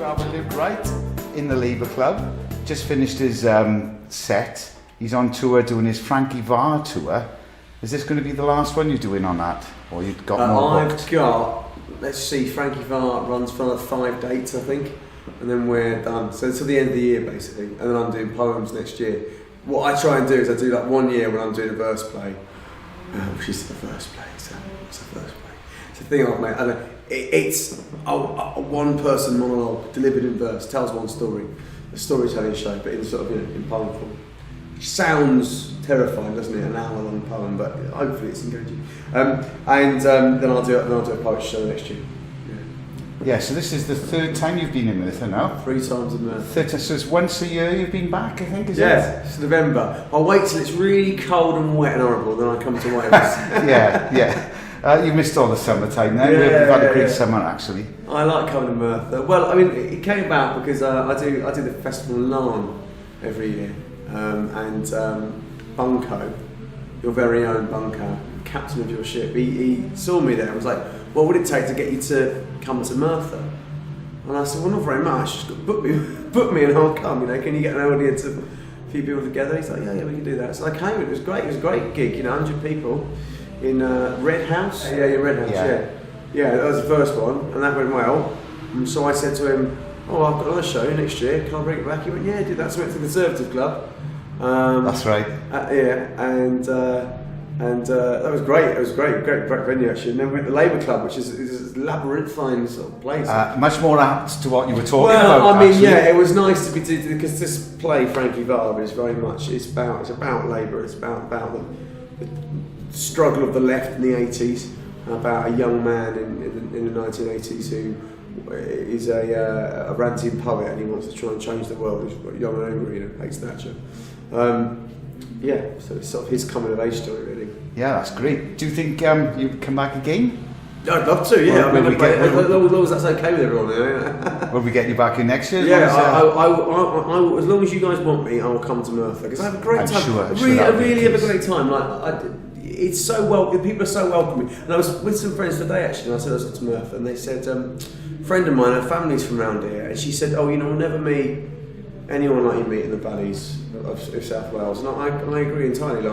are with Wright in the Labour Club. Just finished his set. He's on tour doing his Frankie Vah tour. Is this going to be the last one you're doing on that? Or you've got more booked? I've got, let's see, Frankie Vah runs for another 5 dates, I think. And then we're done. So until the end of the year, basically. And then I'm doing poems next year. What I try and do is I do like 1 year when I'm doing a verse play. Which is the verse play? So what's the verse play? It's a thing I've made. I know. It's a one-person monologue delivered in verse, tells one story, a storytelling show, but in sort of in poem form. Sounds terrifying, doesn't it? An hour-long poem, but hopefully it's engaging. Then I'll do a poetry show next year. Yeah. So this is the 3rd time you've been in Merthyr now. 3 times in Merth. So it's once a year you've been back, I think, is it? Yeah, it's November. I'll wait till it's really cold and wet and horrible, then I come to Wales. Yeah. You missed all the summertime then. We've had a great summer, actually. I like coming to Merth. Well, I mean, it came about because I do the festival in Larne every year, and Bunko, your very own Bunko, captain of your ship, he saw me there and was like, "What would it take to get you to come to Merthyr?" And I said, "Well, not very much. Just book me, and I'll come. Can you get an audience of a few people together?" He's like, "Yeah, we can do that." So I came. It was great. It was a great gig. 100 people. In Red House? Yeah, Red House, yeah. That was the first one, and that went well. And so I said to him, "Oh, I've got another show next year, can I bring it back?" He went, "Yeah, do that." So I went to the Conservative Club. That's right. And that was great. It was great venue actually. And then we went to the Labour Club, which is a labyrinthine sort of place. Much more apt to what you were talking about. Well, I mean, yeah, it was nice to be because this play, Frankie Vah, is very much it's about Labour. It's about the struggle of the left in the 80s, about a young man in the 1980s who is a ranting poet and he wants to try and change the world. He's young and angry, hates Thatcher. So it's sort of his coming of age story, really. Yeah, that's great. Do you think you'd come back again? I'd love to, yeah. As long as that's okay with everyone. Will we get you back in next year? Yeah, as long as you guys want me, I'll come to Merthyr because I have a great time. I really have a great time. It's so people are so welcoming. And I was with some friends today actually, and I said I was to Merth, and they said, a friend of mine, her family's from around here, and she said, "Oh, we'll never meet anyone like you meet in the valleys of South Wales." And I agree entirely.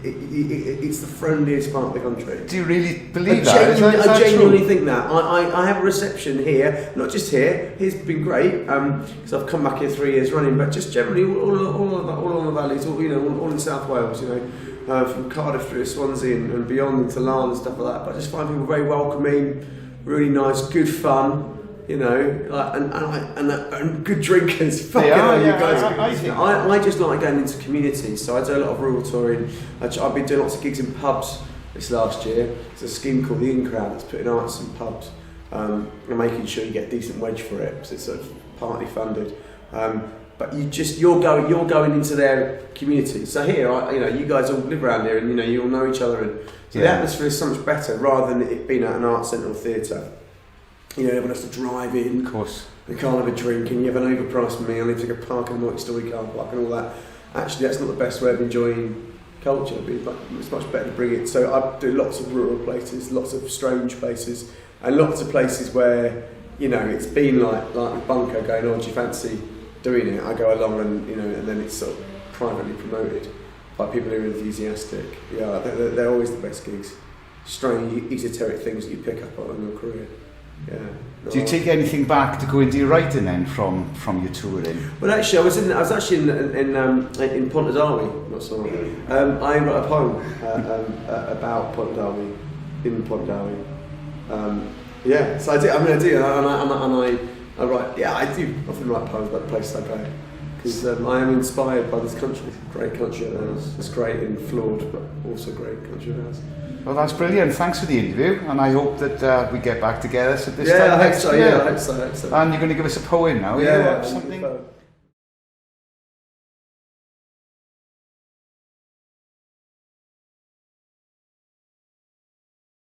It's the friendliest part of the country. Do you really believe that? I genuinely think that. I have a reception here, not just here. Here's been great because I've come back here 3 years running, but just generally all along the valleys, all in South Wales, from Cardiff through to Swansea and beyond into Larne and stuff like that. But I just find people very welcoming, really nice, good fun. And good drinkers. They are, you guys. I just like going into communities. So I do a lot of rural touring. I've been doing lots of gigs in pubs this last year. There's a scheme called the In Crowd that's putting arts in pubs and making sure you get a decent wage for it because it's sort of partly funded. But you're going into their community. So here, you guys all live around here, and you all know each other, and so the atmosphere is so much better rather than it being at an art centre or theatre. Everyone has to drive in. Of course. They can't have a drink, and you have an overpriced meal. You have to go park in a multi-storey car park and all that. Actually, that's not the best way of enjoying culture. It's much better to bring it. So I do lots of rural places, lots of strange places, and lots of places where it's been like with Bunko going, "Oh, do you fancy doing it?" I go along and then it's sort of privately promoted by people who are enthusiastic. Yeah, they're always the best gigs. Strange, esoteric things that you pick up on in your career. Yeah. Do you take anything back to go into your writing then from your touring? Well, actually, I was actually in Tydil, not so long. I wrote a poem about Tydil in Tydil. So I do. I do, and I write. Yeah, I do often write poems about the places I go because I am inspired by this country. Great country of ours. It's great and flawed, but also great country of ours. Well, that's brilliant. Thanks for the interview, and I hope that we get back together this time I hope next so. year. Yeah, I hope so. And you're going to give us a poem now, yeah, something.